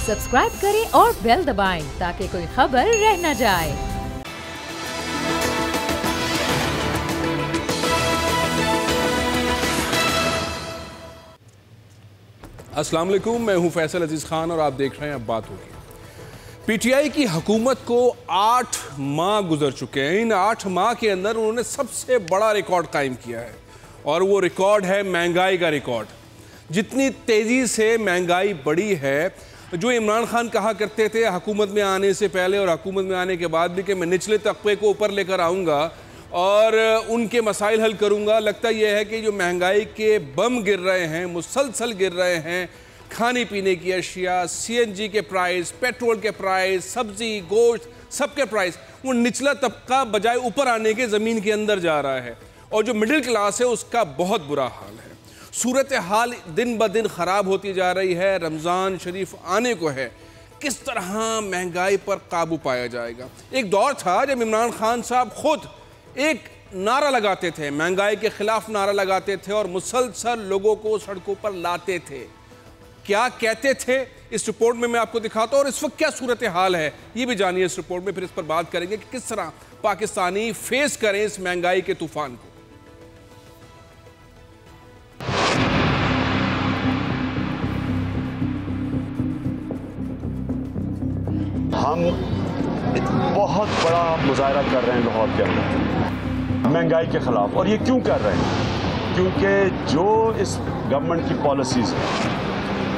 Subscribe करें और bell दबाएं ताकि कोई खबर रह न जाए। अस्सलाम वालेकुम, मैं हूं फैसल अजीज खान और आप देख रहे हैं अब बात होगी। पीटीआई की हुकूमत को 8 माह गुजर चुके हैं। इन 8 माह के अंदर उन्होंने सबसे बड़ा रिकॉर्ड कायम किया है और वो रिकॉर्ड है महंगाई का रिकॉर्ड। जितनी तेज़ी से महंगाई बढ़ी है, जो इमरान खान कहा करते थे हुकूमत में आने से पहले और हुकूमत में आने के बाद भी कि मैं निचले तबके को ऊपर लेकर आऊँगा और उनके मसाइल हल करूँगा, लगता यह है कि जो महंगाई के बम गिर रहे हैं, मुसलसल गिर रहे हैं, खाने पीने की अशिया, सीएनजी के प्राइस, पेट्रोल के प्राइस, सब्जी, गोश्त, सबके प्राइस, वो निचला तबका बजाय ऊपर आने के ज़मीन के अंदर जा रहा है और जो मिडिल क्लास है उसका बहुत बुरा हाल है। सूरत हाल दिन ब दिन ख़राब होती जा रही है। रमज़ान शरीफ आने को है, किस तरह महंगाई पर काबू पाया जाएगा। एक दौर था जब इमरान खान साहब खुद एक नारा लगाते थे, महंगाई के खिलाफ नारा लगाते थे और मुसलसल लोगों को सड़कों पर लाते थे। क्या कहते थे इस रिपोर्ट में मैं आपको दिखाता हूं और इस वक्त क्या सूरत हाल है ये भी जानिए इस रिपोर्ट में। फिर इस पर बात करेंगे कि किस तरह पाकिस्तानी फेस करें इस महंगाई के तूफान को। हम बहुत बड़ा मुजाहरा कर रहे हैं लाहौर के अंदर महंगाई के खिलाफ, और ये क्यों कर रहे हैं? क्योंकि जो इस गवर्नमेंट की पॉलिसीज है,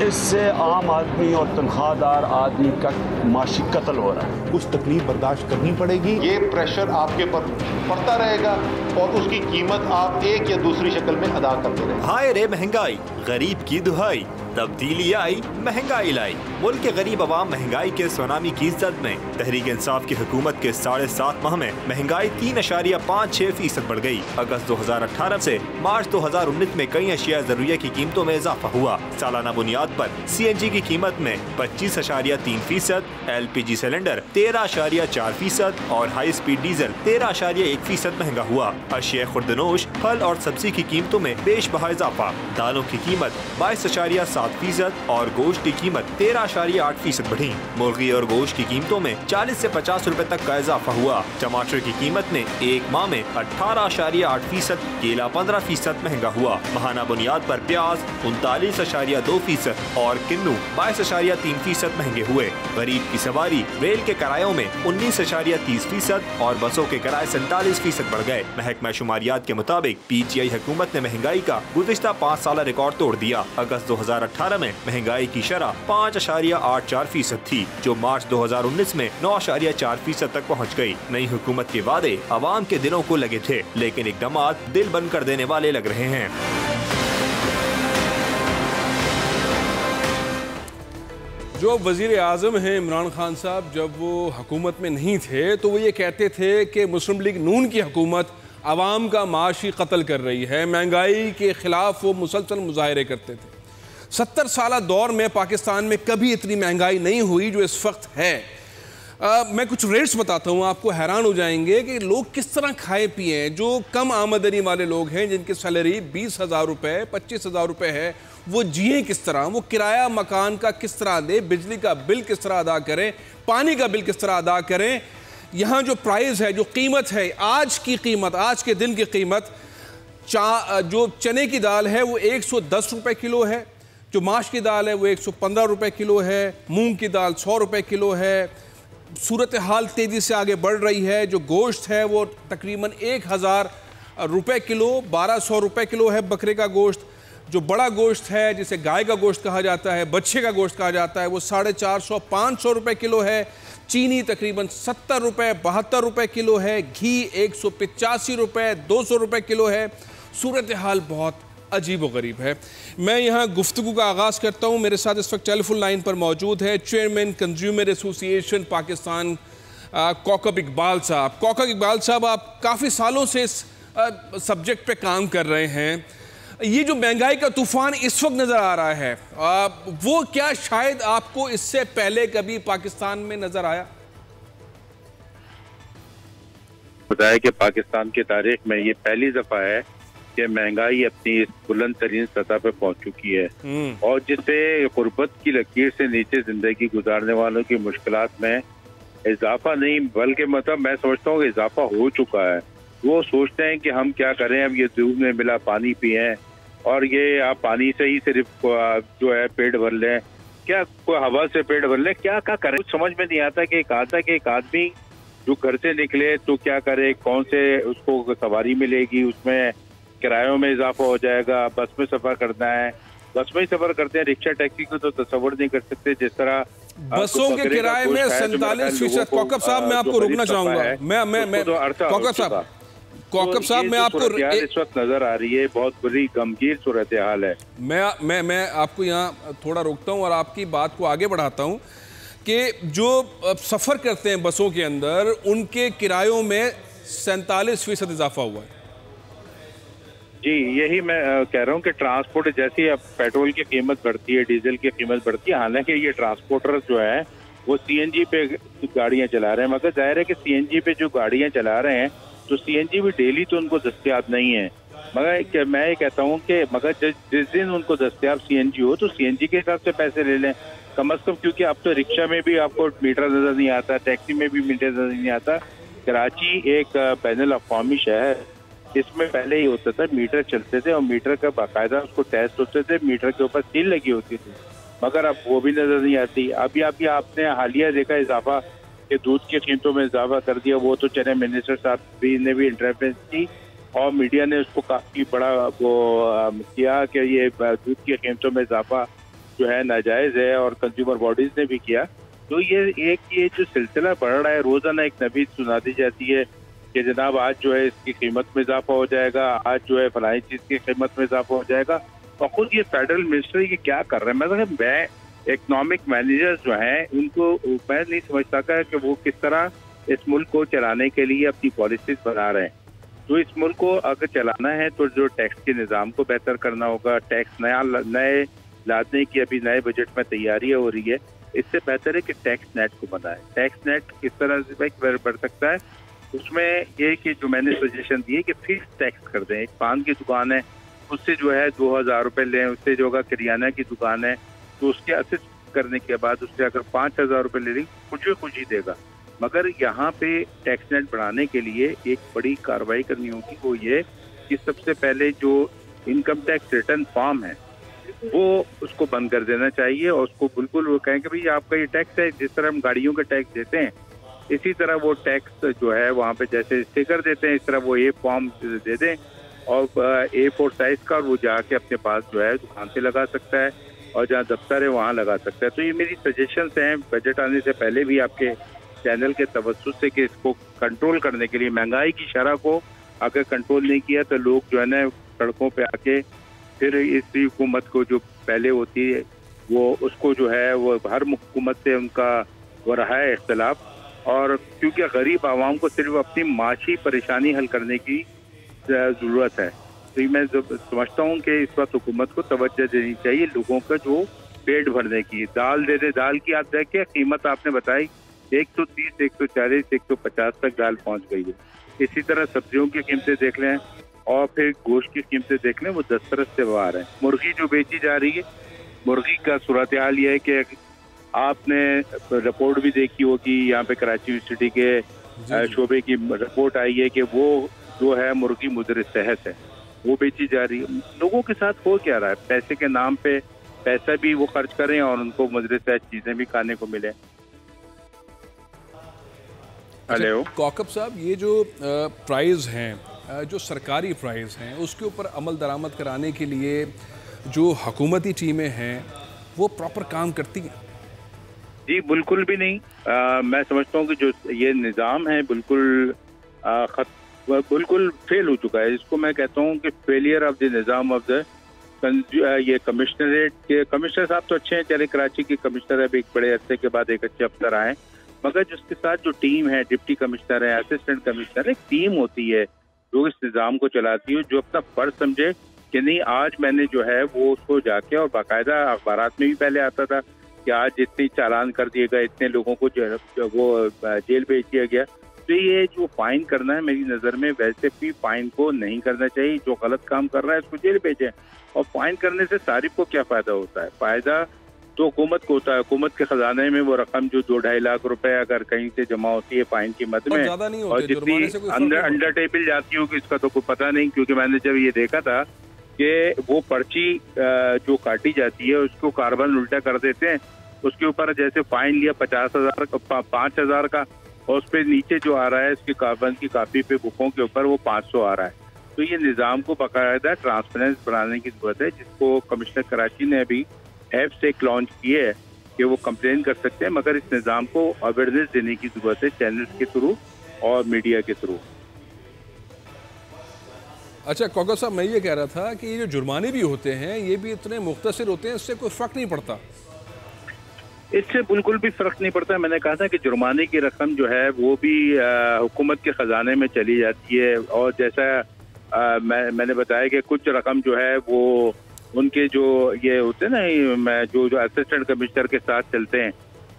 इससे आम आदमी और तनख्वाहदार आदमी का माशी कत्ल हो रहा है। कुछ तकलीफ बर्दाश्त करनी पड़ेगी। ये प्रेशर आपके पर पड़ता रहेगा और उसकी कीमत आप एक या दूसरी शक्ल में अदा करते रहेंगे। हाय रे महंगाई, गरीब की दुहाई, तब्दीली आई महंगाई लाई। मुल्क के गरीब आवाम महंगाई के सुनामी की जद में। तहरीक इंसाफ की हुकूमत के 7.5 माह में महंगाई 3.56% बढ़ गई। अगस्त 2018 से मार्च 2019 में कई अशिया जरूरिया की कीमतों में इजाफा हुआ। सालाना बुनियाद पर सीएनजी की कीमत में 25.3%, LPG सिलेंडर 13.4% और हाई स्पीड डीजल 13.1% महंगा हुआ। अशिया खुर्दनोश, फल और सब्जी की कीमतों में बेशबहा इजाफा। दालों की कीमत 22.7% और गोश्त की कीमत 13.8% बढ़ी। मुर्गी और गोश्त की कीमतों में 40 से 50 रुपए तक का इजाफा हुआ। टमाटर की कीमत में एक माह में 18.8%, केला 15% महंगा हुआ। माहाना बुनियाद पर प्याज 39.2% और किन्नू 22.3% महंगे हुए। गरीब की सवारी रेल के किरायों में 19.30% और बसों के किराए 47% बढ़ गए। महकमा शुमारियात के मुताबिक पीटीआई हुकूमत ने महंगाई का गुज़िश्ता 5 साल रिकॉर्ड तोड़ दिया। अगस्त 2018 में महंगाई की शरह 5.84% थी, जो मार्च 2019 में 9.4% तक पहुंच गई। नई हुकूमत के वादे आवाम के दिलों को लगे थे, लेकिन इकदामात दिल बंद कर देने वाले लग रहे हैं। जो वज़ीर आज़म हैं इमरान खान साहब, जब वो हुकूमत में नहीं थे तो वो ये कहते थे कि मुस्लिम लीग नून की हुकूमत आवाम का माशी कत्ल कर रही है। महंगाई के ख़िलाफ़ वो मुसलसल मुजाहरे करते थे। 70 साल दौर में पाकिस्तान में कभी इतनी महंगाई नहीं हुई जो इस वक्त है। मैं कुछ रेट्स बताता हूँ, आपको हैरान हो जाएंगे कि लोग किस तरह खाए पिए हैं। जो कम आमदनी वाले लोग हैं, जिनकी सैलरी 20,000 रुपये 25,000 रुपये है, वो जिए किस तरह, वो किराया मकान का किस तरह दे, बिजली का बिल किस तरह अदा करें, पानी का बिल किस तरह अदा करें। यहाँ जो प्राइस है, जो कीमत है, आज की कीमत, आज के दिन की कीमत, जो चने की दाल है वो 110 रुपये किलो है, जो माश की दाल है वो 115 रुपये किलो है, मूंग की दाल 100 रुपये किलो है। सूरत हाल तेज़ी से आगे बढ़ रही है। जो गोश्त है वो तकरीबन 1000 रुपये किलो, 1200 रुपये किलो है बकरे का गोश्त। जो बड़ा गोश्त है, जिसे गाय का गोश्त कहा जाता है, बच्चे का गोश्त कहा जाता है, वो 450-500 रुपये किलो है। चीनी तकरीबन 70 रुपये 72 रुपये किलो है। घी 185 रुपये 200 रुपये किलो है। सूरत हाल बहुत अजीब व गरीब है। मैं यहाँ गुफ्तगू का आगाज़ करता हूँ। मेरे साथ इस वक्त टेलीफोन लाइन पर मौजूद है chairman consumer association Pakistan Kaukab Iqbal साहब। कौकब इकबाल साहब, आप काफ़ी सालों से इस सब्जेक्ट पे काम कर रहे हैं। ये जो महंगाई का तूफान इस वक्त नज़र आ रहा है, वो क्या शायद आपको इससे पहले कभी पाकिस्तान में नज़र आया? बताया कि पाकिस्तान की तारीख में ये पहली दफ़ा है कि महंगाई अपनी इस बुलंद तरीन सतह पे पहुंच चुकी है और जिससे गुर्बत की लकीर से नीचे जिंदगी गुजारने वालों की मुश्किलात में इजाफा नहीं बल्कि मतलब मैं समझता हूँ कि इजाफा हो चुका है। वो सोचते हैं कि हम क्या करें, अब ये दूध में मिला पानी पिए और ये आप पानी से ही सिर्फ जो है पेट भर लें, क्या कोई हवा से पेट भर लें, क्या करें कुछ समझ में नहीं आता कि एक आदमी जो घर से निकले तो क्या करे, कौन से उसको सवारी मिलेगी, उसमें किरायों में इजाफा हो जाएगा, बस में सफर करना है, बस में ही सफर करते हैं, रिक्शा टैक्सी को तो तस्वर नहीं कर सकते। जिस तरह बसों के किराए में 47%। कौकब साहब मैं आपको रोकना चाहूंगा, मैं कौकब साहब मैं आपको इस वक्त नजर आ रही है, बहुत बुरी गंभीर सूरत हाल है। मैं आपको यहाँ थोड़ा रोकता हूँ और आपकी बात को आगे बढ़ाता हूँ कि जो सफर करते हैं बसों के अंदर उनके किरायों में 47% इजाफा हुआ है। जी यही मैं कह रहा हूँ कि ट्रांसपोर्ट जैसी अब पेट्रोल की कीमत बढ़ती है, डीजल की कीमत बढ़ती है, हालांकि ये ट्रांसपोर्टर जो है वो सीएनजी पे गाड़ियाँ चला रहे हैं, मगर जाहिर है कि सीएनजी पे जो गाड़ियाँ चला रहे हैं तो सीएनजी भी डेली तो उनको दस्तयाब नहीं है, मगर मैं ये कहता हूँ कि मगर जिस दिन उनको दस्तयाब सीएनजी हो तो सीएनजी के हिसाब से पैसे ले लें कम से कम, क्योंकि अब तो रिक्शा में भी आपको मीटर नजर नहीं आता, टैक्सी में भी मीटर नजर नहीं आता। कराची एक बैनुल अक़वामी शहर, इसमें पहले ही होता था मीटर चलते थे और मीटर का बाकायदा उसको टेस्ट होते थे, मीटर के ऊपर सील लगी होती थी, मगर अब वो भी नजर नहीं आती। अभी आपने हालिया देखा इजाफा कि दूध की कीमतों में इजाफा कर दिया, वो तो चले मिनिस्टर साहब ने भी इंटरफेरेंस की और मीडिया ने उसको काफी बड़ा वो किया कि ये दूध की कीमतों में इजाफा जो है नाजायज है और कंज्यूमर बॉडीज ने भी किया। तो ये जो सिलसिला बढ़ रहा है, रोजाना एक नबी सुना दी जाती है कि जनाब आज जो है इसकी कीमत में इजाफा हो जाएगा, आज जो है फलाई चीज की कीमत में इजाफा हो जाएगा, और खुद ये फेडरल मिनिस्टर ये क्या कर रहे हैं। मैं इकोनॉमिक मैनेजर्स जो हैं उनको मैं नहीं समझ सका कि वो किस तरह इस मुल्क को चलाने के लिए अपनी पॉलिसीज बना रहे हैं। तो इस मुल्क को अगर चलाना है तो जो टैक्स के निज़ाम को बेहतर करना होगा, टैक्स नए लादने की अभी नए बजट में तैयारी हो रही है, इससे बेहतर है कि टैक्स नेट को बनाए। टैक्स नेट किस तरह से बढ़ सकता है, उसमें ये कि जो मैंने सजेशन दिए कि फिक्स टैक्स कर दें। एक पान की दुकान है उससे जो है 2000 रुपये लें, उससे जो होगा किरियाना की दुकान है तो उसके असिस्ट करने के बाद उससे अगर 5000 रुपये ले लेंगे कुछ ही देगा। मगर यहाँ पे टैक्स नेट बढ़ाने के लिए एक बड़ी कार्रवाई करनी होगी, वो ये कि सबसे पहले जो इनकम टैक्स रिटर्न फॉर्म है वो उसको बंद कर देना चाहिए और उसको बिल्कुल वो कहें कि भाई आपका ये टैक्स है, जिस तरह हम गाड़ियों का टैक्स देते हैं इसी तरह वो टैक्स जो है वहाँ पे जैसे स्टिकर देते हैं इस तरह वो फॉर्म दे दें और A4 साइज का, और वो जाके अपने पास जो है दुकान पे लगा सकता है और जहाँ दफ्तर है वहाँ लगा सकता है। तो ये मेरी सजेशंस हैं बजट आने से पहले भी आपके चैनल के तवज्जुह से कि इसको कंट्रोल करने के लिए, महंगाई की शरह को अगर कंट्रोल नहीं किया तो लोग जो है ना सड़कों पे आके फिर इस हुकूमत को जो पहले होती है वो उसको जो है वो हर हुकूमत से उनका वो रहा है इख्तलाफ, और क्योंकि गरीब आवाम को सिर्फ अपनी माशी परेशानी हल करने की ज़रूरत है। तो मैं समझता हूँ कि इस वक्त हुकूमत को तवज्जो देनी चाहिए लोगों का जो पेट भरने की। दाल दे दे, दाल की आप देखिए कीमत आपने बताई 130, 140, 150 तक दाल पहुँच गई है। इसी तरह सब्जियों की कीमतें देख लें और फिर गोश्त की कीमतें देख लें, वो 10 से बाहर है। मुर्गी जो बेची जा रही है, मुर्गी का सूरत हाल ये है कि आपने रिपोर्ट भी देखी होगी, यहाँ पे कराची यूनिवर्सिटी के शोबे की रिपोर्ट आई है कि वो जो है मुर्गी मुदर सेहत है वो बेची जा रही है। लोगों के साथ हो क्या रहा है, पैसे के नाम पे पैसा भी वो खर्च करें और उनको मुदर सेहत चीजें भी खाने को मिले। हेलो कौकब साहब, ये जो प्राइस हैं, जो सरकारी प्राइस हैं, उसके ऊपर अमल दरामद कराने के लिए जो हुकूमती टीमें हैं वो प्रॉपर काम करती हैं? जी बिल्कुल भी नहीं। मैं समझता हूँ कि जो ये निज़ाम है बिल्कुल फेल हो चुका है। इसको मैं कहता हूँ कि failure of the Nizam of the ये कमिश्नरेट के कमिश्नर साहब तो अच्छे हैं, चले कराची के कमिश्नर है एक बड़े अरसे के बाद एक अच्छे अफसर आए, मगर जिसके साथ जो टीम है, डिप्टी कमिश्नर है, असिस्टेंट कमिश्नर, एक टीम होती है जो इस निज़ाम को चलाती है, जो अपना फर्ज समझे कि नहीं आज मैंने जो है वो उसको जाके, और बाकायदा अखबारात में भी पहले आता था कि आज इतनी चालान कर दिए गए, इतने लोगों को जो वो जेल भेज दिया गया, तो ये जो फाइन करना है मेरी नज़र में वैसे भी फाइन को नहीं करना चाहिए। जो गलत काम कर रहा है उसको जेल भेजें। और फाइन करने से सारिफ को क्या फ़ायदा होता है? फ़ायदा तो हुकूमत को होता है। हुकूमत के खजाने में वो रकम जो 2-2.5 लाख रुपए अगर कहीं से जमा होती है फाइन की मद में, और जितनी अंडर टेबल जाती होगी इसका तो कोई पता नहीं, क्योंकि मैंने जब ये देखा था कि वो पर्ची जो काटी जाती है उसको कार्बन उल्टा कर देते हैं। उसके ऊपर जैसे फाइन लिया 50,000 का 5,000 का, और उस पर नीचे जो आ रहा है इसकी कार्बन की कापी पे बुकों के ऊपर वो 500 आ रहा है। तो ये निज़ाम को बाकायदा ट्रांसपेरेंस बनाने की जरूरत है, जिसको कमिश्नर कराची ने अभी ऐप से लॉन्च किए है कि वो कंप्लेन कर सकते हैं, मगर इस निज़ाम को अवेयरनेस देने की जरूरत है चैनल्स के थ्रू और मीडिया के थ्रू। अच्छा कौकब साहब, मैं ये कह रहा था कि ये जो जुर्माने भी होते हैं ये भी इतने मुख्तसर होते हैं, इससे कोई फ़र्क नहीं पड़ता? इससे बिल्कुल भी फर्क नहीं पड़ता। मैंने कहा था कि जुर्माने की रकम जो है वो भी हुकूमत के खजाने में चली जाती है, और जैसा मैंने बताया कि कुछ रकम जो है वो उनके जो ये होते हैं ना जो असिस्टेंट कमिश्नर के साथ चलते हैं,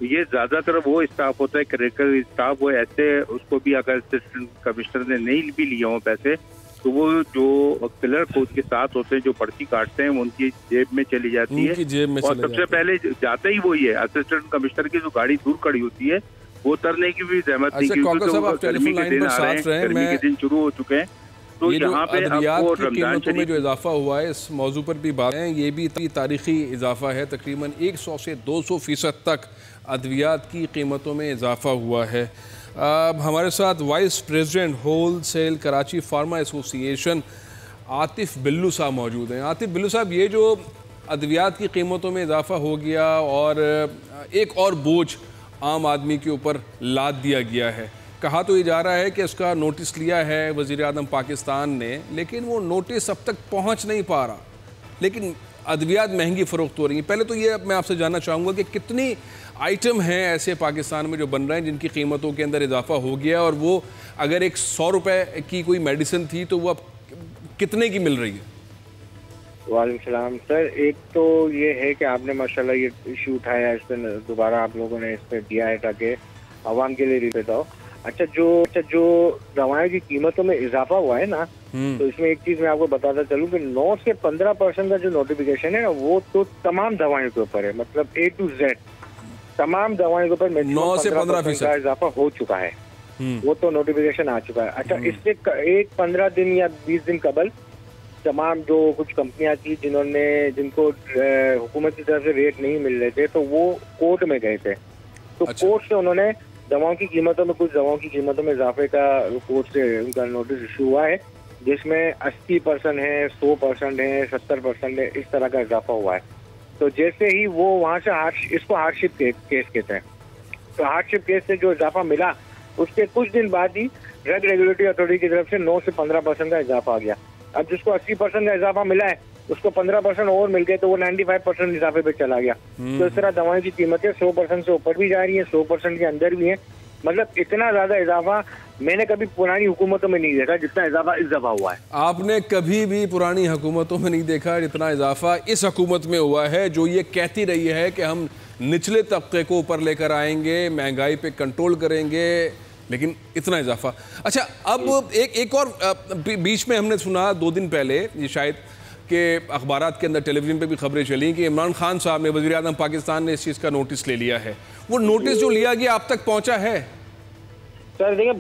ये ज़्यादातर वो स्टाफ होता है क्रिटिकल स्टाफ, वो ऐसे उसको भी अगर असिस्टेंट कमिश्नर ने नहीं भी लिए हों पैसे तो वो जो क्लर्क उसके साथ होते हैं जो पर्ची काटते हैं उनकी जेब में चली जाती है। और सबसे पहले जाता ही वही है, असिस्टेंट कमिश्नर की जो गाड़ी दूर खड़ी होती है वो उतरने की भी जहमत नहीं, क्योंकि गर्मी के दिन आ रहे हैं, गर्मी के दिन शुरू हो चुके हैं। तो यहाँ पे आपको रमजान में जो इजाफा हुआ है इस मौजू पर भी बात है, ये भी तारीखी इजाफा है। तकरीबन 100 से 200% तक अद्वियात की कीमतों में इजाफा हुआ है। हमारे साथ vice president whole sale Karachi pharma association Atif Billu sahab मौजूद हैं। आतिफ बिल्लू साहब, ये जो अद्वियात की कीमतों में इजाफा हो गया और एक और बोझ आम आदमी के ऊपर लाद दिया गया है, कहा तो ये जा रहा है कि उसका नोटिस लिया है वज़ीर आज़म पाकिस्तान ने, लेकिन वो नोटिस अब तक पहुंच नहीं पा रहा, लेकिन अद्वियात महंगी फ़रोख्त हो रही हैं। पहले तो ये मैं आपसे जानना चाहूँगा कि कितनी आइटम हैं ऐसे पाकिस्तान में जो बन रहे हैं जिनकी कीमतों के अंदर इजाफा हो गया, और वो अगर एक 100 रुपये की कोई मेडिसिन थी तो वो अब कितने की मिल रही है? वालेकुम सलाम सर। एक तो ये है कि आपने माशाल्लाह ये इशू उठाया, इस पर दोबारा आप लोगों ने इस पर दिया है ताकि आवाम के लिए रिपोर्ट हो। अच्छा जो दवाओं की कीमतों में इजाफा हुआ है ना, तो इसमें एक चीज मैं आपको बताता चलूं कि 9 से 15% का जो नोटिफिकेशन है ना वो तो तमाम दवाओं के ऊपर है, मतलब A to Z तमाम दवाओं के ऊपर 9 से 15% का इजाफा हो चुका है, वो तो नोटिफिकेशन आ चुका है। अच्छा, इससे 15 दिन या 20 दिन कबल तमाम जो कुछ कंपनियां थी जिनको हुकूमत की तरफ से रेट नहीं मिल रहे थे, तो वो कोर्ट में गए थे। तो कोर्ट से उन्होंने दवाओं की कीमतों में कुछ दवाओं की कीमतों में इजाफे का कोर्ट से उनका नोटिस इशू हुआ है, जिसमें 80% है, 100% है, 70% है, इस तरह का इजाफा हुआ है। तो जैसे ही वो वहाँ से इसको हार्डशिप केस कहते हैं, तो हार्डशिप केस से जो इजाफा मिला उसके कुछ दिन बाद ही ड्रग रेगुलेटरी अथॉरिटी की तरफ से 9 से 15% का इजाफा आ गया। अब जिसको 80% का इजाफा मिला है उसको 15% और मिल गए, तो वो 95% इजाफे पे चला गया। तो इस तरह दवाओं की कीमतें 100% से ऊपर भी जा रही है, 100% के अंदर भी है। मतलब इतना ज्यादा इजाफा मैंने कभी पुरानी हुकूमतों में नहीं देखा जितना इजाफा इस दफा हुआ है। आपने कभी भी पुरानी हुकूमतों में नहीं देखा जितना इजाफा इस हुकूमत में हुआ है, जो ये कहती रही है कि हम निचले तबके को ऊपर लेकर आएंगे, महंगाई पे कंट्रोल करेंगे, लेकिन इतना इजाफा। अच्छा, अब एक और बीच में हमने सुना 2 दिन पहले, ये शायद के अखबारात के अंदर, टेलीविजन पे भी खबरें चली कि इमरान खान साहब ने, वज़ीर आज़म पाकिस्तान ने इस चीज़ का नोटिस ले लिया है। वो नोटिस जो लिया गया आप तक पहुंचा है? सर देखिए,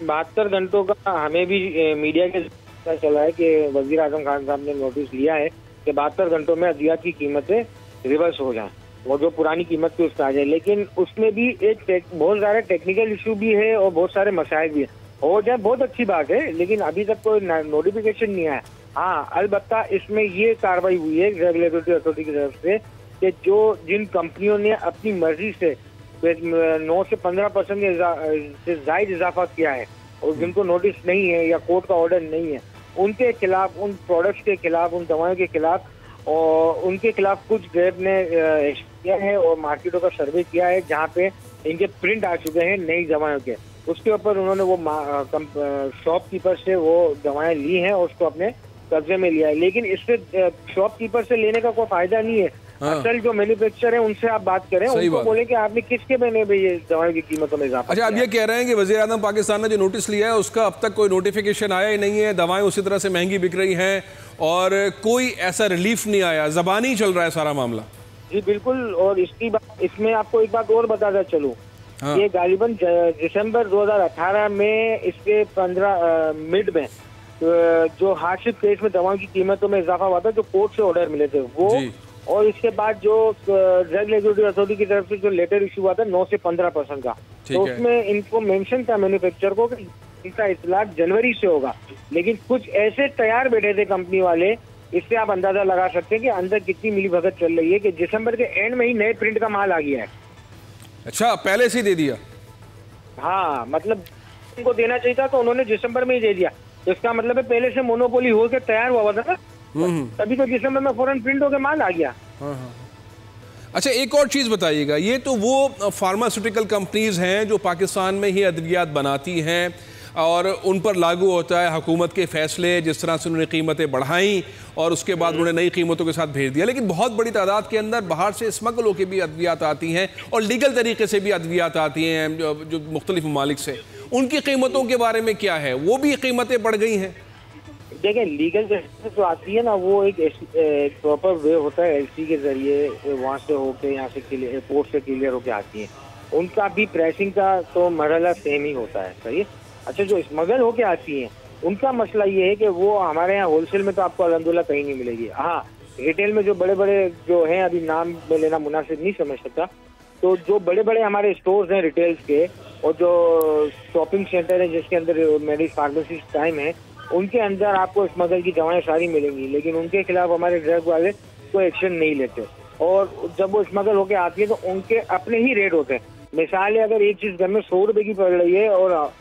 72 घंटों का हमें भी मीडिया के पता चला है कि वज़ीर आज़म खान साहब ने नोटिस लिया है कि 72 घंटों में अद्वियात की कीमतें रिवर्स हो जाएं, वो जो पुरानी कीमत थी उसका आ जाए। लेकिन उसमें भी बहुत सारे टेक्निकल इशू भी है और बहुत सारे मसाइल भी है। हो जाए बहुत अच्छी बात है, लेकिन अभी तक कोई नोटिफिकेशन नहीं आया। हाँ, अलबत्ता इसमें ये कार्रवाई हुई है रेगुलेटरी अथॉरिटी की तरफ से कि जिन कंपनियों ने अपनी मर्जी से 9 से 15% से ज़ायद इजाफा किया है और जिनको नोटिस नहीं है या कोर्ट का ऑर्डर नहीं है, उनके खिलाफ, उन प्रोडक्ट्स के खिलाफ, उन दवाओं के खिलाफ और उनके खिलाफ कुछ ग्रेप ने किया है और मार्केटों का सर्वे किया है जहाँ पे इनके प्रिंट आ चुके हैं नई दवाओं के। उसके ऊपर उन्होंने वो शॉपकीपर से वो दवाएं ली हैं और उसको अपने कब्जे में लिया है। लेकिन इससे शॉपकीपर से लेने का कोई फायदा नहीं है असल जो मैन्युफैक्चर है उनसे आप बात करें, उनको बोले कि आपने किसके मैंने भी ये दवाई की कीमतों में इजाफा। अच्छा, आप ये कह रहे हैं कि वज़ीर आज़म पाकिस्तान ने जो नोटिस लिया है उसका अब तक कोई नोटिफिकेशन आया ही नहीं है, दवाएं उसी तरह से महंगी बिक रही हैं और कोई ऐसा रिलीफ नहीं आया, ज़बानी चल रहा है सारा मामला। जी बिल्कुल, और इसकी बात, इसमें आपको एक बात और बताता चलूं, ये गालिबन दिसंबर 2018 में इसके 15 मिड में जो हार्डशिप केस में दवाओं की कीमतों में इजाफा हुआ था, जो कोर्ट से ऑर्डर मिले थे वो, और इसके बाद जो ड्रग रेगुलेटरी अथॉरिटी की तरफ से जो लेटर इशू हुआ था 9 से 15% का, तो उसमें इनको मेंशन था मैन्युफैक्चर को कि इनका इतलाक जनवरी से होगा, लेकिन कुछ ऐसे तैयार बैठे थे कंपनी वाले, इससे आप अंदाजा लगा सकते हैं कि अंदर कितनी मिलीभगत चल रही है कि दिसंबर के एंड में ही नए प्रिंट का माल आ गया है। अच्छा, पहले से दे दिया? हाँ, मतलब उनको देना चाहिए था तो उन्होंने दिसंबर में ही दे दिया, तो इसका मतलब है पहले से मोनोपोली होकर तैयार हुआ था ना, तभी तो दिसंबर में फौरन प्रिंट होकर माल आ गया। अच्छा, एक और चीज़ बताइएगा, ये तो वो फार्मास्यूटिकल कंपनीज हैं जो पाकिस्तान में ही अद्वियात बनाती हैं और उन पर लागू होता है हुकूमत के फैसले, जिस तरह से उन्होंने कीमतें बढ़ाई और उसके बाद उन्होंने नई कीमतों के साथ भेज दिया, लेकिन बहुत बड़ी तादाद के अंदर बाहर से स्मगल होकर भी अद्वियात आती हैं और लीगल तरीके से भी अद्वियात आती हैं जो मुख्तलिफ ममालिक से। उनकी कीमतों के बारे में क्या है? वो भी कीमतें बढ़ गई हैं? देखिए, लीगल जो आती है ना, वो एक प्रॉपर वे होता है, एलसी के जरिए वहाँ से होके यहाँ से एयरपोर्ट से क्लियर होके आती है, उनका भी प्राइसिंग का तो मरहला सेम ही होता है, सही है। अच्छा, जो स्मगल होके आती हैं उनका मसला ये है कि वो हमारे यहाँ होलसेल में तो आपको अल्हम्दुलिल्लाह कहीं नहीं मिलेगी। हाँ, रिटेल में जो बड़े बड़े जो हैं, अभी नाम में लेना मुनासिब नहीं समझ सकता, तो जो बड़े बड़े हमारे स्टोर्स हैं रिटेल्स के और जो शॉपिंग सेंटर है जिसके अंदर मेरी फार्मेसी टाइम है, उनके अंदर आपको स्मगल की दवाएं सारी मिलेंगी, लेकिन उनके खिलाफ हमारे ड्रग वाले कोई एक्शन नहीं लेते। और जब वो स्मगल होके आती है तो उनके अपने ही रेट होते हैं। मिसाल है, अगर एक चीज़ घर में 100 रुपये की पड़ रही है और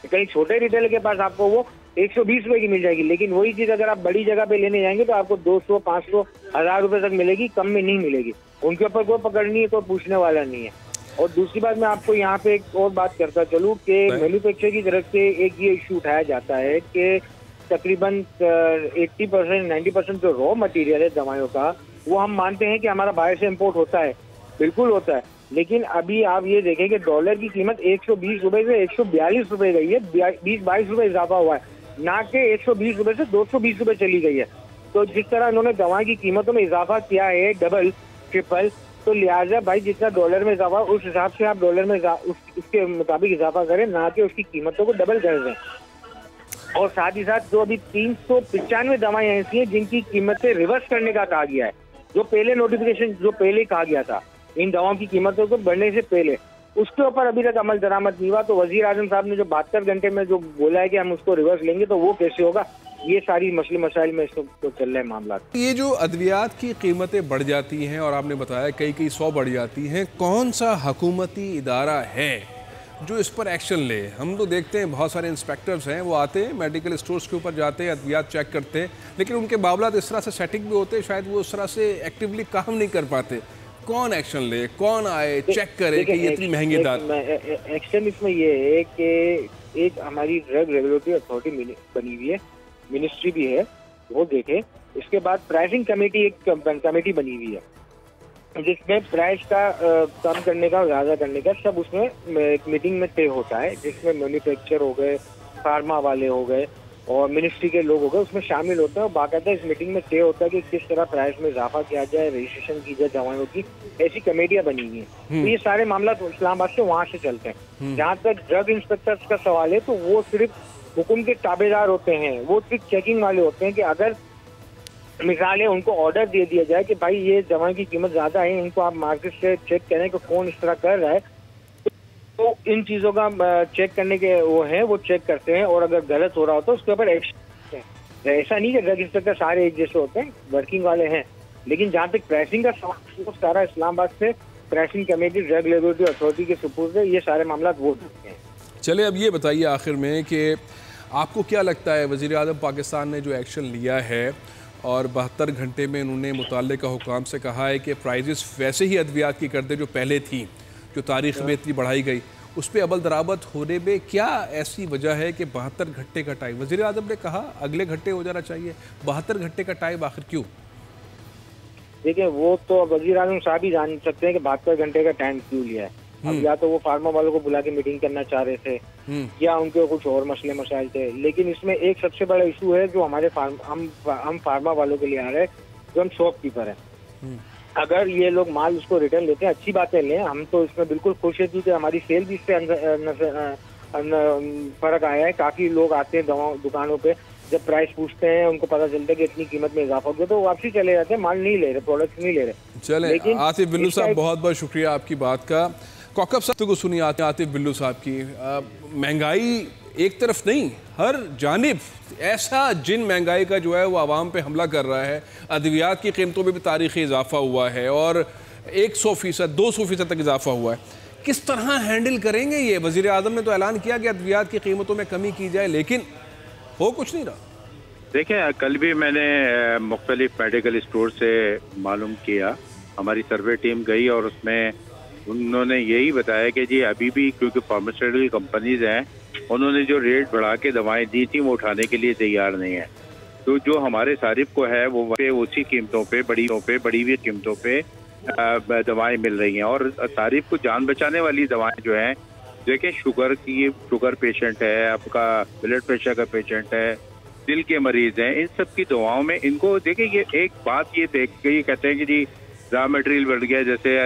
कहीं छोटे रिटेलर के पास आपको वो 120 रुपये की मिल जाएगी, लेकिन वही चीज़ अगर आप बड़ी जगह पे लेने जाएंगे तो आपको 200, 500, 1000 रुपये तक मिलेगी, कम में नहीं मिलेगी। उनके ऊपर कोई पकड़नी है, कोई पूछने वाला नहीं है। और दूसरी बात, मैं आपको यहाँ पे एक और बात करता चलूँ कि मैन्युफैक्चर की तरफ से एक ये इशू उठाया जाता है कि तकरीबन 80% 90% जो रॉ मटेरियल है दवाइयों का, वो हम मानते हैं कि हमारा बाहर से इम्पोर्ट होता है, बिल्कुल होता है, लेकिन अभी आप ये देखें कि डॉलर की कीमत 120 रुपये से 142 रुपये गई है, 20-22 रुपये इजाफा हुआ है, ना कि 120 रुपये से 220 रुपये चली गई है। तो जिस तरह इन्होंने दवा की कीमतों में इजाफा किया है, डबल ट्रिपल, तो लिहाजा भाई जितना डॉलर में इजाफा उस हिसाब से आप डॉलर में उसके मुताबिक इजाफा करें, ना कि उसकी कीमतों को डबल कर दें। और साथ ही साथ जो अभी 395 दवाएं ऐसी हैं जिनकी कीमतें रिवर्स करने का कहा गया है, जो पहले नोटिफिकेशन जो पहले कहा गया था इन दवाओं की कीमतों को बढ़ने से पहले, उसके ऊपर अभी तक अमल दरामद नहीं हुआ। तो वजीर आजम साहब ने जो 72 घंटे में जो बोला है कि हम उसको रिवर्स लेंगे, तो वो कैसे होगा? ये सारी मसले मसाइल में इसको तो चल रहे हैं मामला। ये जो अद्वियात की कीमतें बढ़ जाती हैं और आपने बताया कई 100 बढ़ जाती हैं, कौन सा हुकूमती इदारा है जो इस पर एक्शन ले? हम तो देखते हैं बहुत सारे इंस्पेक्टर्स हैं, वो आते हैं मेडिकल स्टोर्स के ऊपर जाते हैं, अद्वियात चेक करते हैं, लेकिन उनके मामलात इस तरह से सेटिंग भी होते हैं, शायद वो उस तरह से एक्टिवली काम नहीं कर पाते। कौन एक्शन ले, कौन आए, चेक करे कि ये इतनी महंगी दाल? एक्शन इसमें ये है कि एक हमारी ड्रग रेगुलेटरी अथॉरिटी बनी हुई है, मिनिस्ट्री भी है, वो देखे। इसके बाद प्राइसिंग कमेटी, एक कमेटी बनी हुई है जिसमें प्राइस का कम करने का, ज़्यादा करने का सब उसमें एक मीटिंग में तय होता है, जिसमें मैन्युफैक्चर हो गए, फार्मा वाले हो गए और मिनिस्ट्री के लोग हो गए, उसमें शामिल होते हैं। और बाकायदा इस मीटिंग में तय होता है कि किस तरह प्राइस में इजाफा किया जाए, रजिस्ट्रेशन की जाए दवाइयों की, ऐसी कमेटियां बनी हुई हैं। तो ये सारे मामला तो इस्लामाबाद से वहाँ से चलते हैं। जहाँ तक ड्रग इंस्पेक्टर्स का सवाल है, तो वो सिर्फ हुक्म के ताबेदार होते हैं, वो सिर्फ चेकिंग वाले होते हैं कि अगर मिसाल है उनको ऑर्डर दे दिया जाए कि भाई ये दवा की कीमत ज्यादा है, इनको आप मार्केट से चेक करें कि कौन इस तरह कर रहा है, तो इन चीजों का चेक करने के वो है, वो चेक करते हैं और अगर गलत हो रहा हो तो उसके ऊपर एक्शन। ऐसा नहीं कि ड्रग इंस्पेक्टर सारे एक जैसे होते हैं, वर्किंग वाले हैं, लेकिन जहाँ तक प्राइसिंग का सवाल, सारा इस्लामाबाद से pricing committee, drug regulatory authority के सुपुर्द है, ये सारे मामला वो होते हैं। चले, अब ये बताइए आखिर में कि आपको क्या लगता है, वज़ीर आज़म पाकिस्तान ने जो एक्शन लिया है और 72 घंटे में उन्होंने मुतल्लिका हुकाम से कहा है कि प्राइजेस वैसे ही अद्वियात की कर दे जो पहले थी, जो तारीख़ में इतनी बढ़ाई गई, उस पर अमल दरामद होने में क्या ऐसी वजह है कि 72 घंटे का टाइम? वज़ीर आज़म ने कहा अगले घंटे हो जाना चाहिए, 72 घंटे का टाइम आखिर क्यों? देखिए वो तो वजीर आजम साहब ही जान सकते हैं कि 72 घंटे का टाइम क्यों लिया है। अब या तो वो फार्मा वालों को बुला के मीटिंग करना चाह रहे थे या उनके कुछ और मसले मसाइल थे, लेकिन इसमें एक सबसे बड़ा इशू है जो हमारे हम फार्मा वालों के लिए आ रहे हैं, जो हम शॉपकीपर हैं। अगर ये लोग माल उसको रिटर्न लेते हैं, अच्छी बातें लें, हम तो इसमें बिल्कुल खुश है क्योंकि हमारी सेल भी इससे फर्क आया है। काफी लोग आते हैं दुकानों पे, जब प्राइस पूछते हैं उनको पता चलता है कि इतनी कीमत में इजाफा हो गया तो वापसी चले जाते हैं, माल नहीं ले रहे, प्रोडक्ट नहीं ले रहे। चले आतिफ बिल्लू साहब, बहुत बहुत शुक्रिया आपकी बात का। कौकब साहब को सुनिए आतिफ बिल्लू साहब की। महंगाई एक तरफ नहीं, हर जानिब ऐसा जिन महंगाई का जो है वो आवाम पे हमला कर रहा है। अद्वियात की कीमतों में भी तारीखी इजाफा हुआ है और 100%, 200% तक इजाफा हुआ है। किस तरह हैंडल करेंगे ये? वज़ीर आज़म ने तो ऐलान किया कि अद्वियात की कीमतों में कमी की जाए, लेकिन हो कुछ नहीं रहा। देखिए, कल भी मैंने मुख्तलिफ मेडिकल स्टोर से मालूम किया, हमारी सर्वे टीम गई और उसमें उन्होंने यही बताया कि जी अभी भी क्योंकि फार्मास्यूटिकल कंपनीज हैं, उन्होंने जो रेट बढ़ा के दवाएं दी थी वो उठाने के लिए तैयार नहीं है। तो जो हमारे सारिफ को है वो उसी कीमतों पे, बढ़ी हुई कीमतों पे दवाएं मिल रही हैं। और सारिफ को जान बचाने वाली दवाएं जो हैं, देखिए शुगर पेशेंट है, आपका ब्लड प्रेशर का पेशेंट है, दिल के मरीज हैं, इन सब की दवाओं में इनको देखिए ये एक बात ये देख के ये कहते हैं कि जी रॉ मटेरियल बढ़ गया, जैसे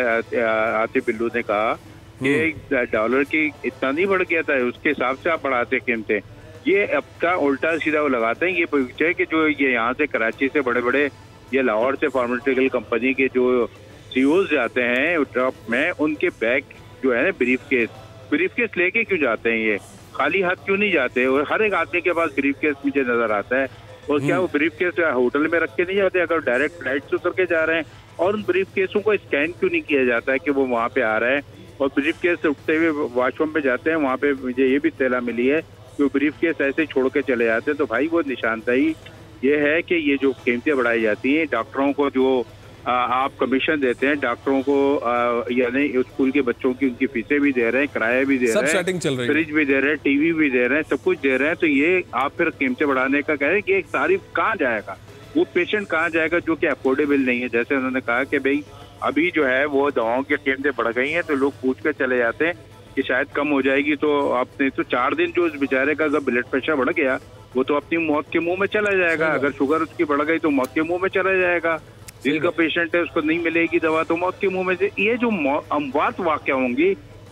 आतिफ बिल्लू ने कहा कि डॉलर की इतना नहीं बढ़ गया था, उसके हिसाब से आप बढ़ाते कीमतें। ये आपका उल्टा सीधा वो लगाते हैं। ये पूछे कि जो ये यहाँ से कराची से बड़े बड़े या लाहौर से फार्मास्यूटिकल कंपनी के जो सीईओज जाते हैं ट्रक में, उनके बैग जो है ना ब्रीफ केस लेके क्यों जाते हैं? ये खाली हाथ क्यों नहीं जाते? और हर एक आदमी के पास ब्रीफ केस मुझे नजर आता है। और क्या वो ब्रीफ केस होटल में रख के नहीं जाते? अगर डायरेक्ट फ्लाइट से उतर के जा रहे हैं, और उन ब्रीफ केसों को स्कैन क्यों नहीं किया जाता है कि वो वहाँ पे आ रहा है? और ब्रीफ केस उठते हुए वॉशरूम पे जाते हैं, वहाँ पे मुझे ये भी इत्तला मिली है कि वो ब्रीफ केस ऐसे छोड़ के चले जाते हैं। तो भाई वो निशानदेही ये है कि ये जो कीमतें बढ़ाई जाती हैं, डॉक्टरों को जो आप कमीशन देते हैं, डॉक्टरों को यानी स्कूल के बच्चों की उनकी फीसें भी दे रहे हैं, किराया भी दे रहे हैं, फ्रिज भी दे रहे हैं, टीवी भी दे रहे हैं, सब कुछ दे रहे हैं। तो ये आप फिर कीमतें बढ़ाने का कह रहे हैं कि एक तारीफ कहाँ जाएगा? वो पेशेंट कहाँ जाएगा जो कि अफोर्डेबल नहीं है? जैसे उन्होंने कहा कि भाई अभी जो है वो दवाओं की कीमतें बढ़ गई हैं, तो लोग पूछ कर चले जाते हैं कि शायद कम हो जाएगी। तो आपने तो 4 दिन जो उस बेचारे का अगर ब्लड प्रेशर बढ़ गया, वो तो अपनी मौत के मुंह में चला जाएगा। अगर शुगर उसकी बढ़ गई तो मौत के मुंह में चला जाएगा। दिल का पेशेंट है, उसको नहीं मिलेगी दवा तो मौत के मुंह में से। ये जो अमवात वाक़या होंगी,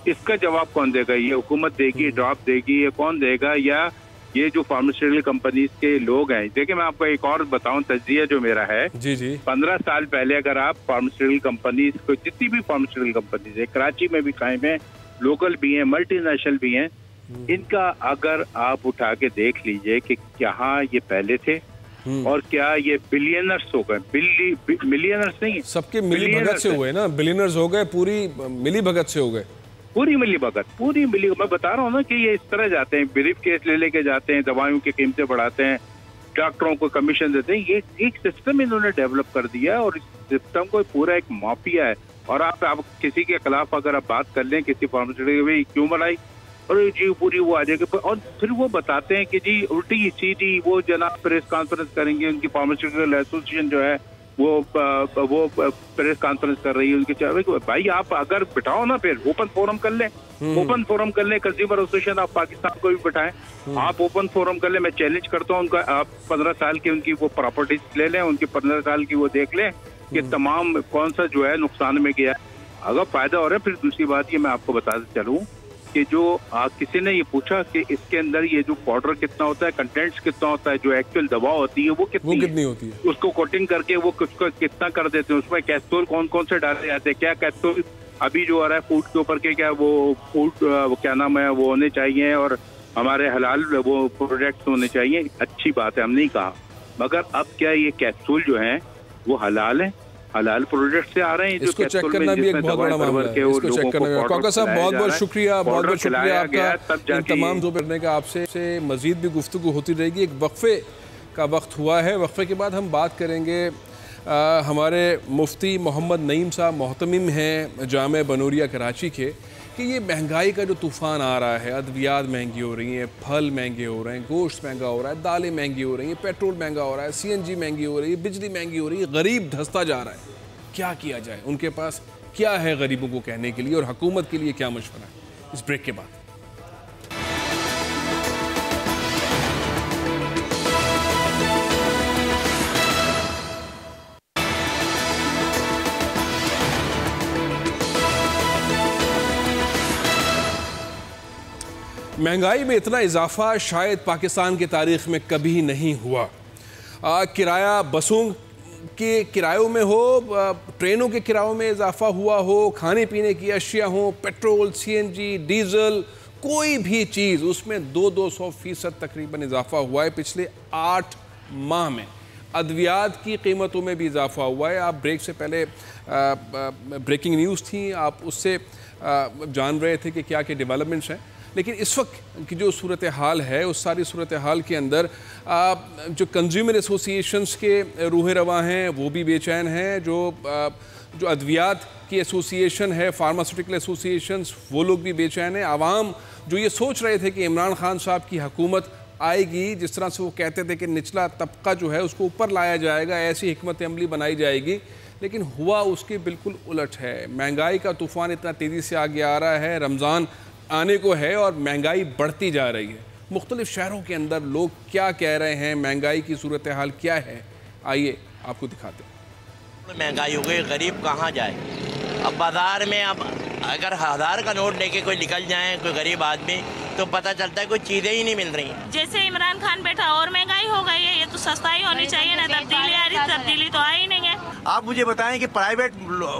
इसका जवाब कौन देगा? ये हुकूमत देगी, ड्रॉप देगी, ये कौन देगा? या ये जो फार्मास्यूटिकल कंपनीज के लोग हैं? देखिए मैं आपको एक और बताऊं, तज्जिया जो मेरा है, जी 15 साल पहले अगर आप फार्मास्यूटिकल कंपनीज को, जितनी भी फार्मास्यूटिकल कंपनीज है, कराची में भी कायम है, लोकल भी हैं, मल्टीनेशनल भी हैं, इनका अगर आप उठा के देख लीजिए कि यहाँ ये पहले थे और क्या ये बिलियनर्स हो गए? मिलियनर्स नहीं, सबके मिली भगत से हुए ना, बिलियनर्स हो गए, पूरी मिली भगत से हो गए, पूरी मिली मैं बता रहा हूँ ना कि ये इस तरह जाते हैं, ब्रीफ केस ले लेके जाते हैं, दवाइयों की कीमतें बढ़ाते हैं, डॉक्टरों को कमीशन देते हैं। ये एक सिस्टम इन्होंने डेवलप कर दिया और इस सिस्टम को पूरा एक माफिया है। और आप किसी के खिलाफ अगर आप बात कर लें, किसी फार्मास्यूटिकल क्यों बढ़ाई, और जी पूरी वो आ जाएगी, और फिर वो बताते हैं कि जी उल्टी सीधी वो जनाब प्रेस कॉन्फ्रेंस करेंगे, उनकी फार्मास्यूटिकल एसोसिएशन जो है वो प्रेस कॉन्फ्रेंस कर रही है उनके चाहे। भाई आप अगर बिठाओ ना, फिर ओपन फोरम कर लें, कंज्यूमर एसोसिएशन ऑफ पाकिस्तान को भी बिठाएं, आप ओपन फोरम कर लें। मैं चैलेंज करता हूं उनका, आप 15 साल की उनकी वो प्रॉपर्टीज ले लें, उनकी 15 साल की वो देख लें कि तमाम कौन सा जो है नुकसान में गया। अगर फायदा हो रहा है, फिर दूसरी बात ये मैं आपको बताते चलूं कि जो किसी ने ये पूछा कि इसके अंदर ये जो पाउडर कितना होता है, कंटेंट्स कितना होता है, जो एक्चुअल दवा होती है वो कितनी होती है, उसको कोटिंग करके वो कितना कर देते हैं, उसमें कैप्सूल कौन कौन से डाले जाते हैं, क्या कैप्सूल अभी जो आ रहा है फूड के ऊपर के, क्या वो फूड क्या नाम है वो होने चाहिए, और हमारे हलाल वो प्रोडक्ट्स होने चाहिए। अच्छी बात है, हम नहीं कहा, मगर अब क्या ये कैप्सूल जो है वो हलाल है, हलाल प्रोडक्ट से आ रहे हैं? इसको चेक करना भी एक बहुत बड़ा मामला है, इसको चेक करना। कौकब साहब बहुत बहुत शुक्रिया, आपका तमाम जो करने का। आपसे मजीद भी गुफ्तगू होती रहेगी। एक वक्फे का वक्त हुआ है, वक्फे के बाद हम बात करेंगे हमारे मुफ्ती मोहम्मद नईम साहब मोहतमिम हैं जामे बनूरिया कराची के, कि ये महंगाई का जो तूफ़ान आ रहा है, अद्वियात महंगी हो रही हैं, फल महंगे हो रहे हैं, गोश्त महंगा हो रहा है, दालें महंगी हो रही हैं, पेट्रोल महंगा हो रहा है, CNG महंगी हो रही है, बिजली महंगी हो रही है, गरीब धंसता जा रहा है। क्या किया जाए, उनके पास क्या है गरीबों को कहने के लिए और हुकूमत के लिए क्या मशवरा है। इस ब्रेक के बाद महंगाई में इतना इजाफा शायद पाकिस्तान की तारीख में कभी नहीं हुआ। किराया बसों के किरायों में हो, ट्रेनों के किरायों में इजाफा हुआ हो, खाने पीने की अशिया हो, पेट्रोल, सीएनजी, डीजल, कोई भी चीज़ उसमें 200% तकरीबन इजाफा हुआ है पिछले 8 माह में। अद्वियात की कीमतों में भी इजाफा हुआ है। आप ब्रेक से पहले ब्रेकिंग न्यूज़ थी, आप उससे जान रहे थे कि क्या क्या डेवलपमेंट्स हैं, लेकिन इस वक्त की जो सूरत हाल है उस सारी सूरत हाल के अंदर जो कंज्यूमर एसोसिएशंस के रूह रवा हैं वो भी बेचैन हैं, जो अद्वियात की एसोसिएशन है, फार्मास्यूटिकल एसोसिएशंस, वो लोग भी बेचैन हैं। आवाम जो ये सोच रहे थे कि इमरान खान साहब की हुकूमत आएगी, जिस तरह से वो कहते थे कि निचला तबका जो है उसको ऊपर लाया जाएगा, ऐसी हिकमत अमली बनाई जाएगी, लेकिन हुआ उसके बिल्कुल उलट है। महंगाई का तूफ़ान इतना तेज़ी से आगे आ रहा है, रमज़ान आने को है और महंगाई बढ़ती जा रही है। मुख्तलिफ शहरों के अंदर लोग क्या कह रहे हैं, महंगाई की सूरत हाल क्या है, आइए आपको दिखाते हैं। महंगाई हो गई, गरीब कहाँ जाए। अब बाज़ार में अब अगर 1000 का नोट लेके कोई निकल जाए कोई गरीब आदमी, तो पता चलता है कोई चीज़ें ही नहीं मिल रही। जैसे इमरान खान बैठा और महंगाई हो गई है, ये तो सस्ताई होनी चाहिए ना, तब्दीली आ रही, तब्दीली तो आई नहीं है। आप मुझे बताएं कि प्राइवेट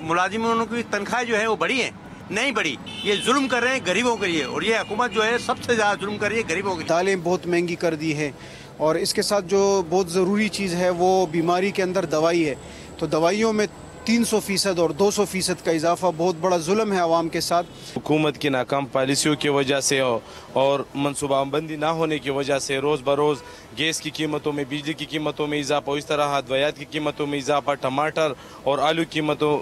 मुलाजिमों की तनख्वाहें जो है वो बढ़ी हैं? नहीं बढ़ी। ये जुल्म कर रहे हैं गरीबों के लिए, और ये हुकूमत जो है सबसे ज़्यादा जुल्म कर रही है गरीबों की। दालें बहुत महंगी कर दी है, और इसके साथ जो बहुत ज़रूरी चीज़ है वो बीमारी के अंदर दवाई है। तो दवाइयों में 300% और 200% का इजाफा बहुत बड़ा जुल्म है आवाम के साथ। हुकूमत की नाकाम पॉलिसियों की वजह से और मनसूबाबंदी ना होने की वजह से रोज़ बरोज़ गैस की कीमतों में, बिजली की कीमतों में इजाफा, इस तरह अद्वियात की कीमतों में इजाफा, टमाटर और आलू कीमतों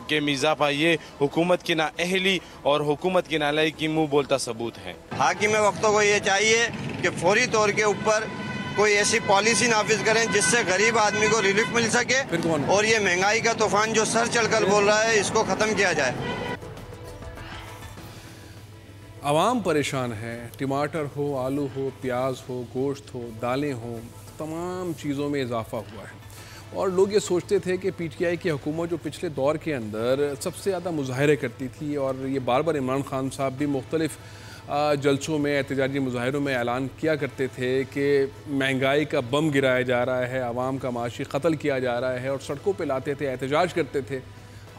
के में इजाफा, ये हुकूमत की नाअहली और हुकूमत की नालायकी की मुँह बोलता सबूत है। हाकिम वक्तों को ये चाहिए कि फौरी तौर के ऊपर कोई ऐसी पॉलिसी नाफिज करें जिससे गरीब आदमी को रिलीफ मिल सके, और ये महंगाई का तूफान जो सर चढ़कर बोल रहा है इसको ख़त्म किया जाए। आवाम परेशान है, टमाटर हो, आलू हो, प्याज हो, गोश्त हो, दालें हो, तमाम चीज़ों में इजाफा हुआ है। और लोग ये सोचते थे कि PTI की हुकूमत जो पिछले दौर के अंदर सबसे ज़्यादा मुजाहरे करती थी, और ये बार बार इमरान खान साहब भी मुख्तलिफ जलसों में, एहतजाजी मुजाहरों में ऐलान किया करते थे कि महंगाई का बम गिराया जा रहा है, आवाम का माशी कत्ल किया जा रहा है, और सड़कों पे लाते थे, एहतजाज करते थे।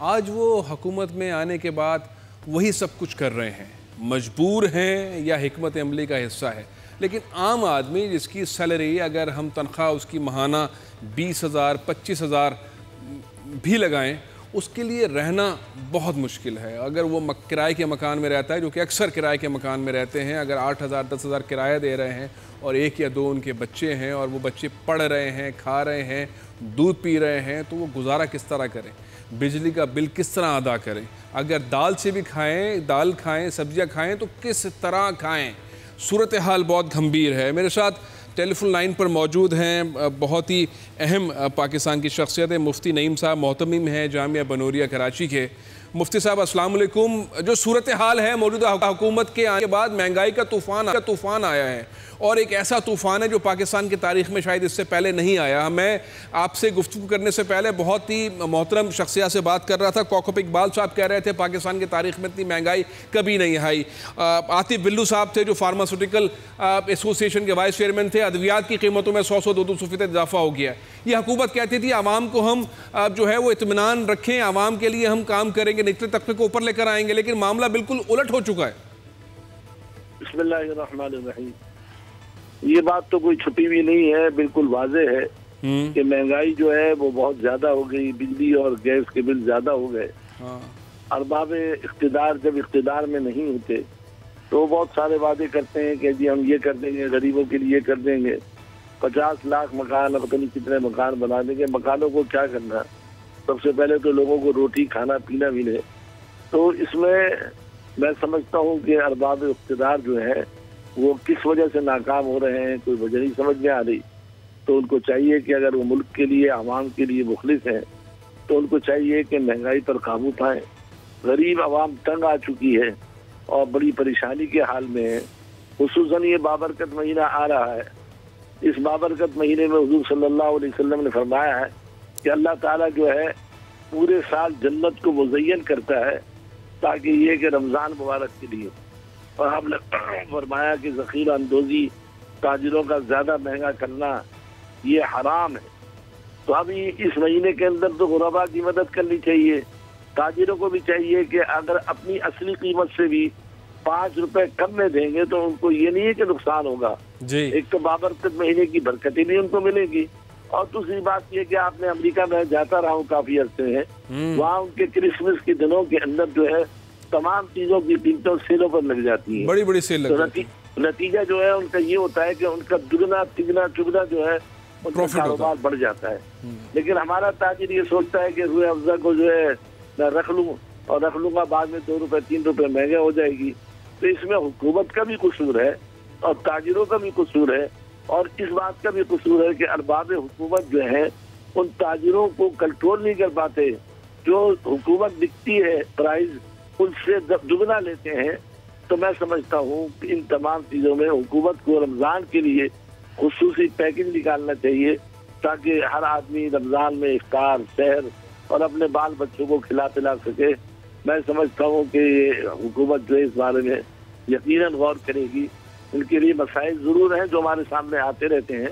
आज वो हुकूमत में आने के बाद वही सब कुछ कर रहे हैं, मजबूर हैं या हिकमत अमली का हिस्सा है। लेकिन आम आदमी जिसकी सैलरी, अगर हम तनख्वाह उसकी माहाना 20,000 25,000 भी लगाएं, उसके लिए रहना बहुत मुश्किल है। अगर वो किराए के मकान में रहता है, जो कि अक्सर किराए के मकान में रहते हैं, अगर 8,000 10,000 किराया दे रहे हैं और 1 या 2 उनके बच्चे हैं और वो बच्चे पढ़ रहे हैं, खा रहे हैं, दूध पी रहे हैं, तो वो गुजारा किस तरह करें, बिजली का बिल किस तरह अदा करें। अगर दाल से भी खाएं, दाल खाएं, सब्जियां खाएं, तो किस तरह खाएं। सूरत हाल बहुत गंभीर है। मेरे साथ टेलीफोन लाइन पर मौजूद हैं बहुत ही अहम पाकिस्तान की शख्सियत है, मुफ्ती नईम साहब, मोहतमिम हैं जामिया बनूरिया कराची के। मुफ्ती साहब अस्सलाम वालेकुम। जो सूरत हाल है मौजूदा हुकूमत के आने के बाद, महंगाई का तूफ़ान आया है, और एक ऐसा तूफ़ान है जो पाकिस्तान की तारीख़ में शायद इससे पहले नहीं आया। मैं आपसे गुफ्तगू करने से पहले बहुत ही मोहतरम शख्सियत से बात कर रहा था, कौकब इकबाल साहब कह रहे थे पाकिस्तान की तारीख़ में इतनी महंगाई कभी नहीं आई। आतिफ बिल्लू साहब थे जो फार्मास्यूटिकल एसोसिएशन के वाइस चेयरमैन थे, अद्वियात की कीमतों में 100-200% इजाफा हो गया। ये हुकूमत कहती थी आवाम को हम जो है वो इत्मीनान रखें, आवाम के लिए हम काम करेंगे, निचले तबके को ऊपर लेकर आएंगे, लेकिन मामला बिल्कुल उलट हो चुका है। बिस्मिल्लाहिर्रहमानिर्रहीम। ये बात तो कोई छुपी भी नहीं है, बिल्कुल वाज़े है कि महंगाई जो है वो बहुत ज्यादा हो गई, बिजली और गैस के बिल ज्यादा हो गए। अरबाब इख्तिदार जब इख्तिदार में नहीं होते तो बहुत सारे वादे करते हैं कि जी हम ये कर देंगे, गरीबों के लिए कर देंगे, 50 लाख मकान और पता नहीं कितने मकान बना देंगे। मकानों को क्या करना, सबसे पहले तो लोगों को रोटी खाना पीना मिले। तो इसमें मैं समझता हूँ कि अरबाब इख्तिदार जो है वो किस वजह से नाकाम हो रहे हैं, कोई वजह नहीं समझ में आ रही। तो उनको चाहिए कि अगर वो मुल्क के लिए, आवाम के लिए मुखलिस हैं, तो उनको चाहिए कि महंगाई पर काबू पाएं। गरीब आवाम तंग आ चुकी है और बड़ी परेशानी के हाल में है। खुसूसन ये बाबरकत महीना आ रहा है। इस बाबरकत महीने में हुजूर सल्लल्लाहु अलैहि वसल्लम ने फरमाया है कि अल्लाह ताला जो है पूरे साल जन्नत को मुज़य्यन करता है ताकि ये कि रमज़ान मुबारक के लिए। और हमने फरमाया कि ज़ख़ीरा अंदोज़ी, ताजिरों का ज़्यादा महंगा करना ये हराम है। तो अभी इस महीने के अंदर तो गुरबा की मदद करनी चाहिए। ताजिरों को भी चाहिए कि अगर अपनी असली कीमत से भी 5 रुपए कम में देंगे तो उनको ये नहीं है कि नुकसान होगा जी। एक तो बाबरकत महीने की बरकतें भी उनको मिलेगी, और दूसरी बात ये कि आपने अमेरिका में जाता रहा हूँ काफी अर्से में, वहाँ उनके क्रिसमस के दिनों के अंदर जो है तमाम चीजों की कीमतों सेलों पर लग जाती है, बड़ी बड़ी सेल लग जाती है। नतीजा जो है उनका ये होता है कि उनका दुगना तिगना चुगना जो है उनका कारोबार बढ़ जाता है। लेकिन हमारा ताजिर ये सोचता है कि रुए अफ़ज़ा को जो है मैं रख लूँ और रख लूंगा, बाद में 2 रुपए 3 रुपए महंगे हो जाएगी। तो इसमें हुकूमत का भी कसूर है और ताजिरों का भी कसूर है, और इस बात का भी कसूर है कि अरबाब हुकूमत जो है उन ताजिरों को कंट्रोल नहीं कर पाते। जो हुकूमत दिखती है प्राइस उनसे दुगना लेते हैं। तो मैं समझता हूँ कि इन तमाम चीज़ों में हुकूमत को रमज़ान के लिए खुसूसी पैकेज निकालना चाहिए ताकि हर आदमी रमज़ान में इफ्तार, सहर और अपने बाल बच्चों को खिला पिला सके। मैं समझता हूँ कि हुकूमत जो है इस बारे में यकीनन गौर करेगी। उनके लिए मसाइल ज़रूर हैं जो हमारे सामने आते रहते हैं,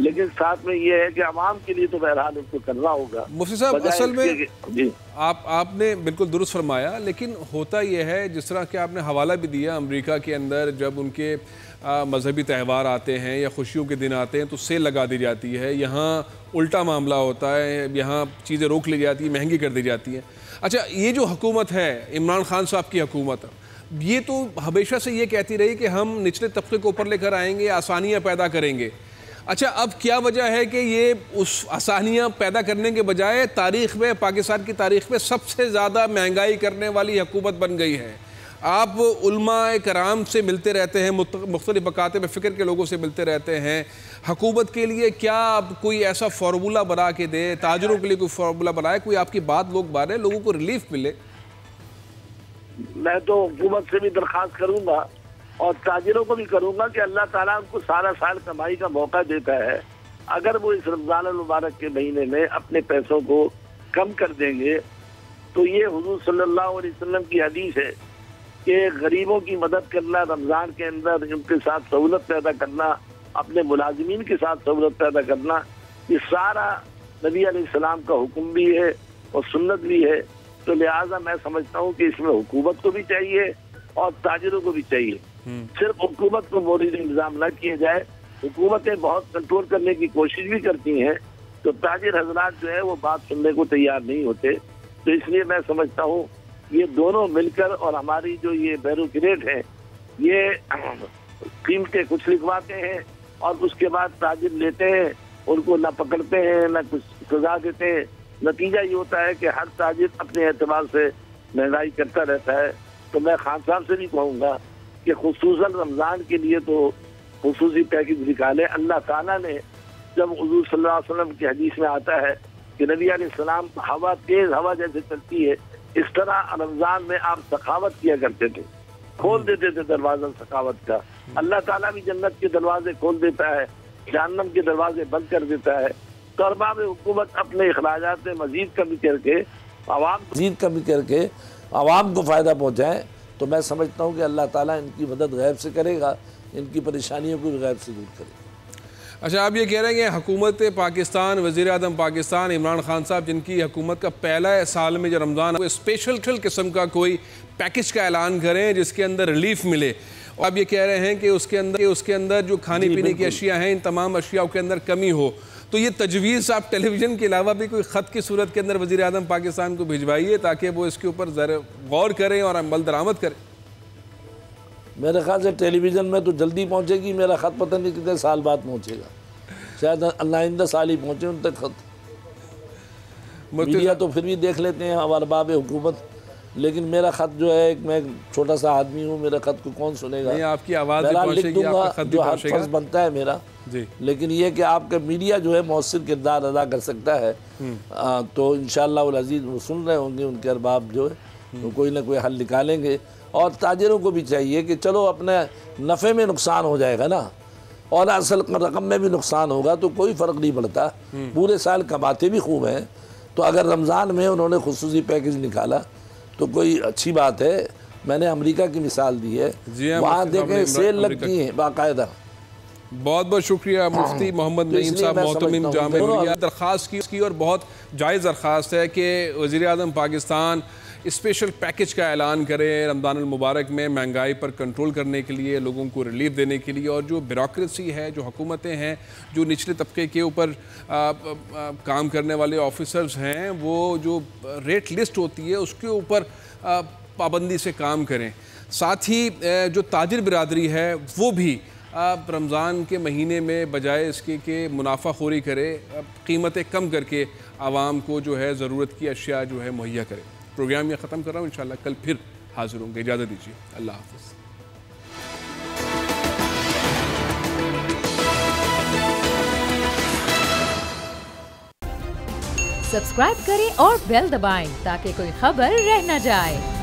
लेकिन साथ में ये है कि आवाम के लिए तो बहरहाल उनको करना होगा। मुफ्ती साहब, असल में आपने बिल्कुल दुरुस्त फरमाया, लेकिन होता यह है जिस तरह कि आपने हवाला भी दिया, अमेरिका के अंदर जब उनके मजहबी त्यौहार आते हैं या खुशियों के दिन आते हैं तो सेल लगा दी जाती है। यहाँ उल्टा मामला होता है, यहाँ चीज़ें रोक ली जाती है, महंगी कर दी जाती है। अच्छा, ये जो हुकूमत है, इमरान खान साहब की हुकूमत, ये तो हमेशा से ये कहती रही कि हम निचले तबके को ऊपर लेकर आएंगे, आसानियाँ पैदा करेंगे। अच्छा, अब क्या वजह है कि ये उस आसानियाँ पैदा करने के बजाय तारीख़ में, पाकिस्तान की तारीख़ में सबसे ज़्यादा महंगाई करने वाली हुकूमत बन गई है? आप उलमा कराम से मिलते रहते हैं, मुख्तलिफ मकाते में फ़िक्र के लोगों से मिलते रहते हैं। हुकूमत के लिए क्या आप कोई ऐसा फार्मूला बना के दे, ताजरों के लिए कोई फार्मूला बनाए, कोई आपकी बात लोग माने, लोगों को रिलीफ मिले? मैं तो हुकूमत से भी दरख्वास्त करूंगा और ताजिरों को भी करूंगा कि अल्लाह ताला उनको सारा साल कमाई का मौका देता है। अगर वो इस रमज़ान मुबारक के महीने में अपने पैसों को कम कर देंगे तो ये हुजूर सल्लल्लाहु अलैहि वसल्लम की हदीस है कि गरीबों की मदद करना, रमज़ान के अंदर उनके साथ सहूलत पैदा करना, अपने मुलाजिमीन के साथ सहूलत पैदा करना, ये सारा नबी अलैहिस्सलाम का हुक्म भी है और सुन्नत भी है। तो लिहाजा मैं समझता हूँ कि इसमें हुकूमत को भी चाहिए और ताजिरों को भी चाहिए। सिर्फ हुकूमत को मौजूद इंतजाम न किए जाए। हुकूमतें बहुत कंट्रोल करने की कोशिश भी करती हैं, तो ताजिर हजरात जो है वो बात सुनने को तैयार नहीं होते। तो इसलिए मैं समझता हूँ ये दोनों मिलकर, और हमारी जो ये बैरोक्रेट है ये कीमतें कुछ लिखवाते हैं और उसके बाद ताजिर लेते हैं, उनको ना पकड़ते हैं ना कुछ सजा देते हैं। नतीजा ये होता है कि हर ताजिर अपने एतबार से महंगाई करता रहता है। तो मैं खान साहब से भी कहूँगा कि खुसूसन रमज़ान के लिए तो खुसूसी पैकेज निकाले। अल्लाह ताला ने जब हुजूर सल्लल्लाहु अलैहि वसल्लम की हदीस में आता है कि नबी अलैहिस्सलाम हवा, तेज हवा जैसे चलती है, इस तरह रमज़ान में आप सखावत किया करते थे, खोल देते थे दरवाजा सखावत का। अल्लाह ताला भी जन्नत के दरवाजे खोल देता है, जहन्नम के दरवाजे बंद कर देता है। तो अरबाब हुकूमत अपने अखराजात में मजीद कमी करके आवाम को फ़ायदा पहुँचाए, तो मैं समझता हूँ कि अल्लाह ताला इनकी मदद गैब से करेगा, इनकी परेशानियों को भी गैब से दूर करेगा। अच्छा, आप ये कह रहे हैं कि हुकूमत पाकिस्तान, वज़ीर आज़म पाकिस्तान इमरान खान साहब, जिनकी हुकूमत का पहला साल में जो रमज़ान कोई स्पेशल किस्म का कोई पैकेज का ऐलान करें जिसके अंदर रिलीफ मिले। और आप ये कह रहे हैं कि उसके अंदर जो खाने पीने की अशिया हैं, इन तमाम अशियाओं के अंदर कमी हो। तो ये तजवीज़ आप टेलीविज़न के अलावा भी कोई ख़त की सूरत के अंदर वज़ीर आज़म पाकिस्तान को भिजवाइए ताकि वो इसके ऊपर ज़रा गौर करें और अमल दरामद करें। मेरे ख्याल से टेलीविज़न में तो जल्दी पहुँचेगी, मेरा ख़त पता नहीं कितने साल बाद पहुँचेगा, शायद आइंदा साल ही पहुँचे उन तक ख़त। मीडिया तो फिर भी देख लेते हैं अरबाब हुकूमत, लेकिन मेरा ख़त जो है, मैं एक छोटा सा आदमी हूँ, मेरा ख़त को कौन सुनेगा? आपकी आवाज़ लिख दूंगा, जो हर फर्ज बनता है मेरा लेकिन ये कि आपका मीडिया जो है मौसर किरदार अदा कर सकता है। तो इंशाअल्लाह वल अज़ीज़ वो सुन रहे होंगे, उनके अरबाब जो है तो कोई ना कोई हल निकालेंगे। और ताजिरों को भी चाहिए कि चलो अपने नफ़े में नुकसान हो जाएगा ना, और असल रकम में भी नुकसान होगा तो कोई फ़र्क नहीं पड़ता, पूरे साल कमाते भी खूब हैं। तो अगर रमज़ान में उन्होंने खुसूसी पैकेज निकाला तो कोई अच्छी बात है। मैंने अमेरिका की मिसाल दी है, वहाँ देखें सेल लगती है बाकायदा। बहुत बहुत शुक्रिया मुफ्ती मोहम्मद नईम साहब, मोहतमिम जामिया। दरख्वास्त की और बहुत जायज़ दरख्वास्त है कि वज़ीर आज़म पाकिस्तान स्पेशल पैकेज का ऐलान करें रमज़ान मुबारक में, महंगाई पर कंट्रोल करने के लिए, लोगों को रिलीफ देने के लिए। और जो ब्यूरोक्रेसी है, जो हुकूमतें हैं, जो निचले तबके के ऊपर काम करने वाले ऑफिसर्स हैं, वो जो रेट लिस्ट होती है उसके ऊपर पाबंदी से काम करें। साथ ही जो ताजिर बिरादरी है वो भी रमज़ान के महीने में बजाय इसके कि मुनाफाखोरी करे, कीमतें कम करके आवाम को जो है ज़रूरत की अशिया जो है मुहैया करे। प्रोग्राम ये ख़त्म कर रहा हूँ, इंशाल्लाह कल फिर हाजिर होंगे। इजाज़त दीजिए, अल्लाह हाफ़िज़। सब्सक्राइब करें और बेल दबाएं ताकि कोई खबर रह न जाए।